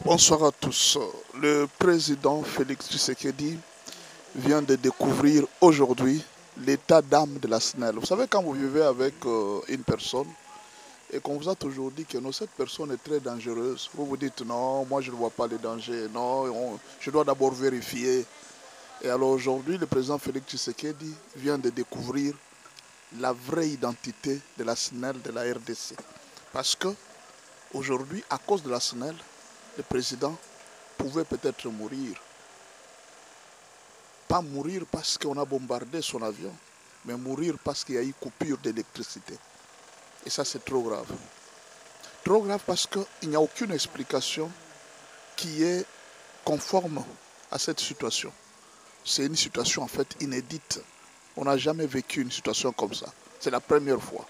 Bonsoir à tous. Le président Félix Tshisekedi vient de découvrir aujourd'hui l'état d'âme de la SNEL. Vous savez, quand vous vivez avec une personne et qu'on vous a toujours dit que non, cette personne est très dangereuse, vous vous dites non, moi je ne vois pas les dangers, non, je dois d'abord vérifier. Et alors aujourd'hui, le président Félix Tshisekedi vient de découvrir la vraie identité de la SNEL de la RDC. Parce que aujourd'hui, à cause de la SNEL, le président pouvait peut-être mourir. Pas mourir parce qu'on a bombardé son avion, mais mourir parce qu'il y a eu coupure d'électricité. Et ça, c'est trop grave. Trop grave parce qu'il n'y a aucune explication qui est conforme à cette situation. C'est une situation en fait inédite. On n'a jamais vécu une situation comme ça. C'est la première fois.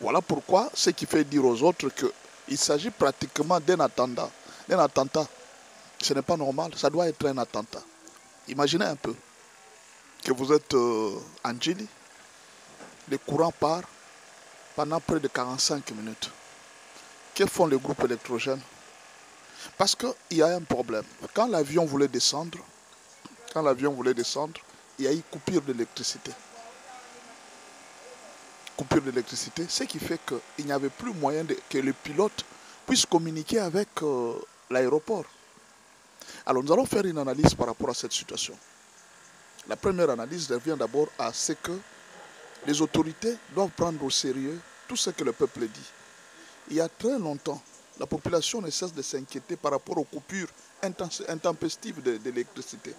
Voilà pourquoi ce qui fait dire aux autres qu'il s'agit pratiquement d'un attentat. D'un attentat. Ce n'est pas normal, ça doit être un attentat. Imaginez un peu que vous êtes en Djili, le courant part pendant près de 45 minutes. Que font les groupes électrogènes? Parce qu'il y a un problème. Quand l'avion voulait descendre, il y a eu coupure d'électricité. Coupure d'électricité, ce qui fait qu'il n'y avait plus moyen que le pilote puisse communiquer avec l'aéroport. Alors nous allons faire une analyse par rapport à cette situation. La première analyse revient d'abord à ce que les autorités doivent prendre au sérieux tout ce que le peuple dit. Il y a très longtemps, la population ne cesse de s'inquiéter par rapport aux coupures intempestives d'électricité.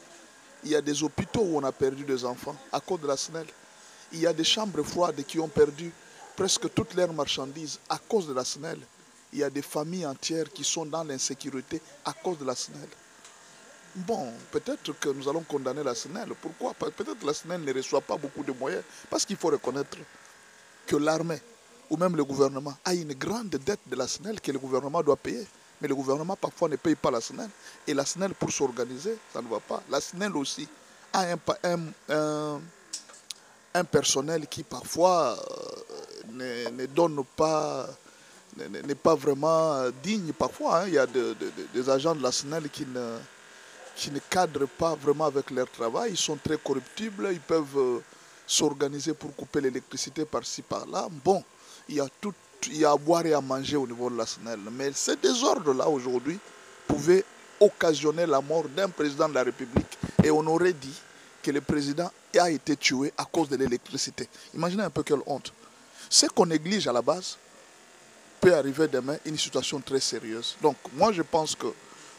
Il y a des hôpitaux où on a perdu des enfants à cause de la SNEL. Il y a des chambres froides qui ont perdu presque toutes leurs marchandises à cause de la SNEL. Il y a des familles entières qui sont dans l'insécurité à cause de la SNEL. Bon, peut-être que nous allons condamner la SNEL. Pourquoi? Peut-être que la SNEL ne reçoit pas beaucoup de moyens. Parce qu'il faut reconnaître que l'armée ou même le gouvernement a une grande dette de la SNEL que le gouvernement doit payer. Mais le gouvernement parfois ne paye pas la SNEL. Et la SNEL, pour s'organiser, ça ne va pas. La SNEL aussi a un personnel qui parfois ne donne pas, n'est pas vraiment digne. Parfois, hein, il y a des agents de la SNEL qui ne cadrent pas vraiment avec leur travail. Ils sont très corruptibles, ils peuvent s'organiser pour couper l'électricité par-ci, par-là. Bon, il y a à boire et à manger au niveau de la SNEL. Mais ces désordres-là, aujourd'hui, pouvaient occasionner la mort d'un président de la République. Et on aurait dit que le président a été tué à cause de l'électricité. Imaginez un peu quelle honte. Ce qu'on néglige à la base peut arriver demain une situation très sérieuse. Donc, moi, je pense que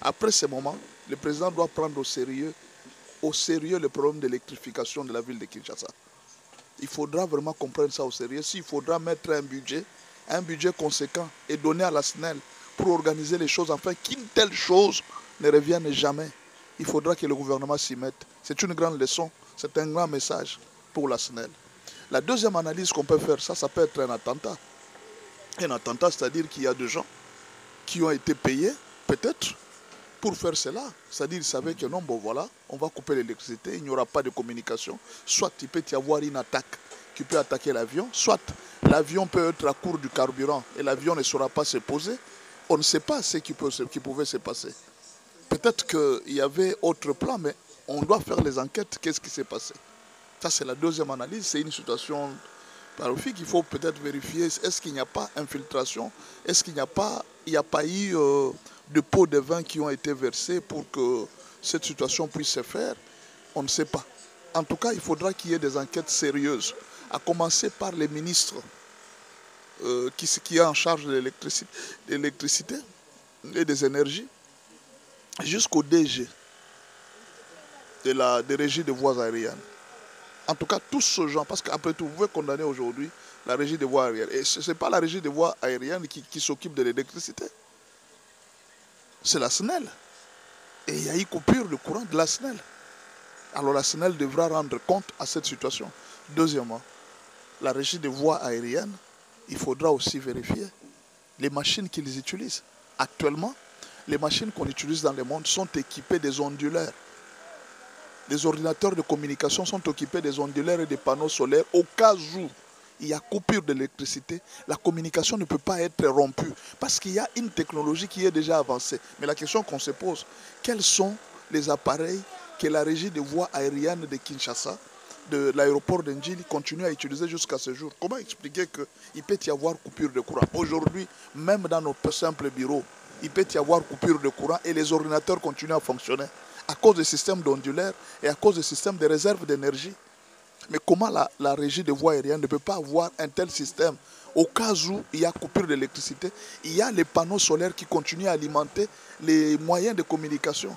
après ce moment, le président doit prendre au sérieux le problème d'électrification de la ville de Kinshasa. Il faudra vraiment comprendre ça au sérieux. S'il faudra mettre un budget conséquent et donner à la SNEL pour organiser les choses, afin qu'une telle chose ne revienne jamais. Il faudra que le gouvernement s'y mette. C'est une grande leçon, c'est un grand message pour la SNEL. La deuxième analyse qu'on peut faire, ça peut être un attentat. Un attentat, c'est-à-dire qu'il y a des gens qui ont été payés, peut-être, pour faire cela. C'est-à-dire qu'ils savaient que non, bon voilà, on va couper l'électricité, il n'y aura pas de communication. Soit il peut y avoir une attaque qui peut attaquer l'avion, soit l'avion peut être à court du carburant et l'avion ne saura pas se poser. On ne sait pas ce qui pouvait se passer. Peut-être qu'il y avait autre plan, mais on doit faire les enquêtes. Qu'est-ce qui s'est passé? Ça, c'est la deuxième analyse. C'est une situation parfois qu'il faut peut-être vérifier. Est-ce qu'il n'y a pas infiltration? Est-ce qu'il n'y a pas eu de pots de vin qui ont été versés pour que cette situation puisse se faire? On ne sait pas. En tout cas, il faudra qu'il y ait des enquêtes sérieuses, à commencer par les ministres qui est en charge de l'électricité et des énergies, jusqu'au DG des régies de voies aériennes. En tout cas, tous ces gens, parce qu'après tout, vous pouvez condamner aujourd'hui la régie des voies aériennes. Et ce n'est pas la régie des voies aériennes qui s'occupe de l'électricité. C'est la SNEL. Et il y a eu coupure de courant de la SNEL. Alors la SNEL devra rendre compte à cette situation. Deuxièmement, la régie des voies aériennes, il faudra aussi vérifier les machines qu'ils utilisent. Actuellement, les machines qu'on utilise dans le monde sont équipées des onduleurs. Les ordinateurs de communication sont équipés des onduleurs et des panneaux solaires au cas où il y a coupure d'électricité, la communication ne peut pas être rompue parce qu'il y a une technologie qui est déjà avancée. Mais la question qu'on se pose, quels sont les appareils que la régie des voies aériennes de Kinshasa, de l'aéroport d'Ndjili, continue à utiliser jusqu'à ce jour? Comment expliquer qu'il peut y avoir coupure de courant? Aujourd'hui, même dans nos simples bureaux, il peut y avoir coupure de courant et les ordinateurs continuent à fonctionner à cause des systèmes d'ondulaires et à cause des systèmes de réserve d'énergie. Mais comment la régie des voies aériennes ne peut pas avoir un tel système? Au cas où il y a coupure d'électricité, il y a les panneaux solaires qui continuent à alimenter les moyens de communication.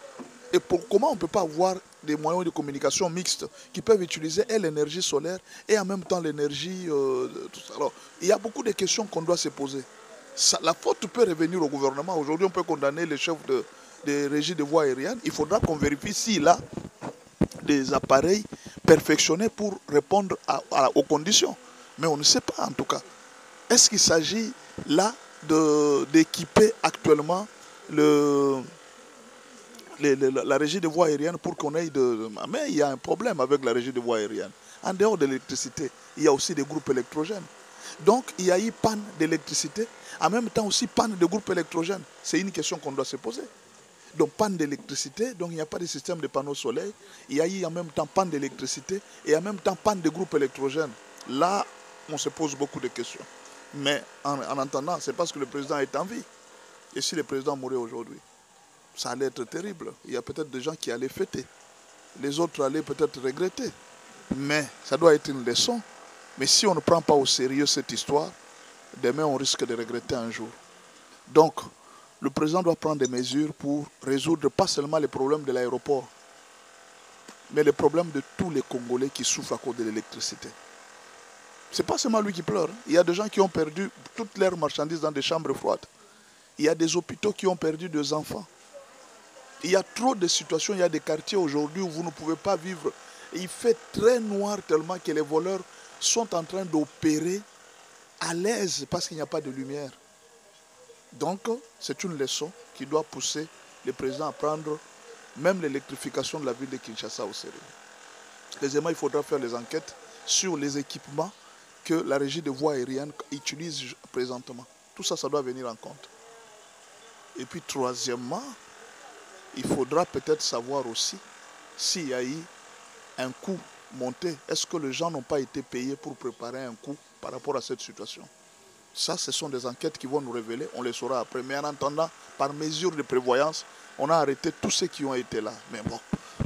Et comment on ne peut pas avoir des moyens de communication mixtes qui peuvent utiliser l'énergie solaire et en même temps l'énergie... tout ça. Alors, il y a beaucoup de questions qu'on doit se poser. La faute peut revenir au gouvernement. Aujourd'hui, on peut condamner les chefs de régie des voies aériennes. Il faudra qu'on vérifie s'il a des appareils perfectionnés pour répondre aux conditions. Mais on ne sait pas en tout cas. Est-ce qu'il s'agit là d'équiper actuellement la régie des voies aériennes pour qu'on ait de... Mais il y a un problème avec la régie des voies aériennes. En dehors de l'électricité, il y a aussi des groupes électrogènes. Donc il y a eu panne d'électricité, en même temps aussi panne de groupes électrogènes. C'est une question qu'on doit se poser. Donc panne d'électricité, donc il n'y a pas de système de panneaux solaires. Il y a eu en même temps panne d'électricité et en même temps panne de groupes électrogènes. Là, on se pose beaucoup de questions. Mais en entendant, c'est parce que le président est en vie. Et si le président mourait aujourd'hui, ça allait être terrible. Il y a peut-être des gens qui allaient fêter. Les autres allaient peut-être regretter. Mais ça doit être une leçon. Mais si on ne prend pas au sérieux cette histoire, demain on risque de regretter un jour. Donc, le président doit prendre des mesures pour résoudre pas seulement les problèmes de l'aéroport, mais les problèmes de tous les Congolais qui souffrent à cause de l'électricité. Ce n'est pas seulement lui qui pleure. Il y a des gens qui ont perdu toutes leurs marchandises dans des chambres froides. Il y a des hôpitaux qui ont perdu des enfants. Il y a trop de situations, il y a des quartiers aujourd'hui où vous ne pouvez pas vivre. Il fait très noir tellement que les voleurs sont en train d'opérer à l'aise parce qu'il n'y a pas de lumière. Donc, c'est une leçon qui doit pousser le président à prendre même l'électrification de la ville de Kinshasa au sérieux. Deuxièmement, il faudra faire les enquêtes sur les équipements que la régie des voies aériennes utilise présentement. Tout ça, ça doit venir en compte. Et puis, troisièmement, il faudra peut-être savoir aussi s'il y a eu un coût monté. Est-ce que les gens n'ont pas été payés pour préparer un coup par rapport à cette situation? Ça, ce sont des enquêtes qui vont nous révéler, on les saura après. Mais en attendant, par mesure de prévoyance, on a arrêté tous ceux qui ont été là. Mais bon,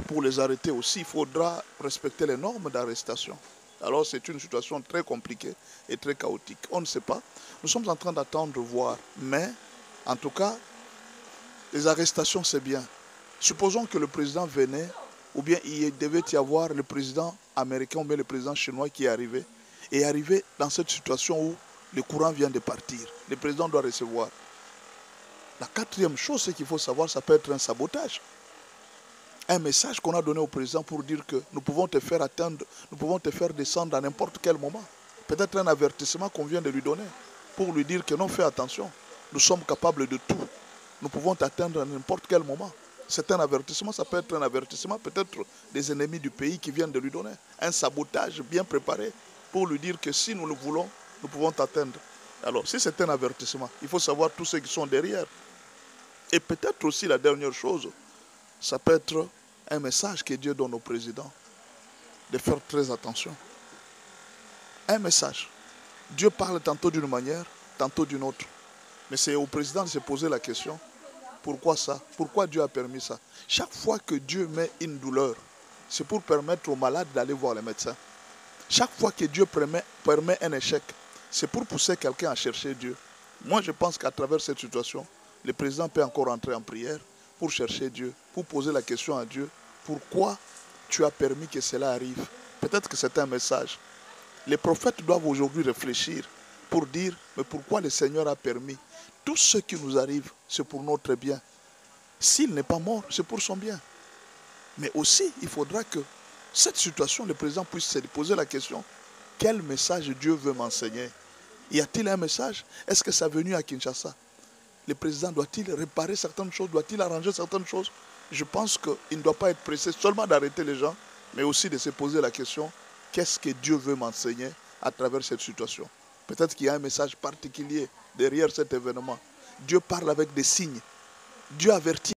pour les arrêter aussi, il faudra respecter les normes d'arrestation. Alors c'est une situation très compliquée et très chaotique. On ne sait pas. Nous sommes en train d'attendre voir. Mais, en tout cas, les arrestations, c'est bien. Supposons que le président venait, ou bien il devait y avoir le président américain ou bien le président chinois qui est arrivé, et arrivé dans cette situation où le courant vient de partir. Le président doit recevoir. La quatrième chose, c'est qu'il faut savoir, ça peut être un sabotage. Un message qu'on a donné au président pour dire que nous pouvons te faire atteindre, nous pouvons te faire descendre à n'importe quel moment. Peut-être un avertissement qu'on vient de lui donner pour lui dire que non, fais attention, nous sommes capables de tout. Nous pouvons t'atteindre à n'importe quel moment. C'est un avertissement, ça peut être un avertissement peut-être des ennemis du pays qui viennent de lui donner. Un sabotage bien préparé pour lui dire que si nous le voulons, nous pouvons t'atteindre. Alors, si c'est un avertissement, il faut savoir tous ceux qui sont derrière. Et peut-être aussi la dernière chose, ça peut être un message que Dieu donne au président, de faire très attention. Un message. Dieu parle tantôt d'une manière, tantôt d'une autre. Mais c'est au président de se poser la question, pourquoi ça? Pourquoi Dieu a permis ça? Chaque fois que Dieu met une douleur, c'est pour permettre aux malades d'aller voir les médecins. Chaque fois que Dieu permet un échec, c'est pour pousser quelqu'un à chercher Dieu. Moi, je pense qu'à travers cette situation, le président peut encore entrer en prière pour chercher Dieu, pour poser la question à Dieu, pourquoi tu as permis que cela arrive? Peut-être que c'est un message. Les prophètes doivent aujourd'hui réfléchir pour dire, mais pourquoi le Seigneur a permis? Tout ce qui nous arrive, c'est pour notre bien. S'il n'est pas mort, c'est pour son bien. Mais aussi, il faudra que cette situation, le président puisse se poser la question, quel message Dieu veut m'enseigner? Y a-t-il un message? Est-ce que ça est venu à Kinshasa? Le président doit-il réparer certaines choses? Doit-il arranger certaines choses? Je pense qu'il ne doit pas être pressé seulement d'arrêter les gens, mais aussi de se poser la question, qu'est-ce que Dieu veut m'enseigner à travers cette situation. Peut-être qu'il y a un message particulier derrière cet événement. Dieu parle avec des signes. Dieu avertit.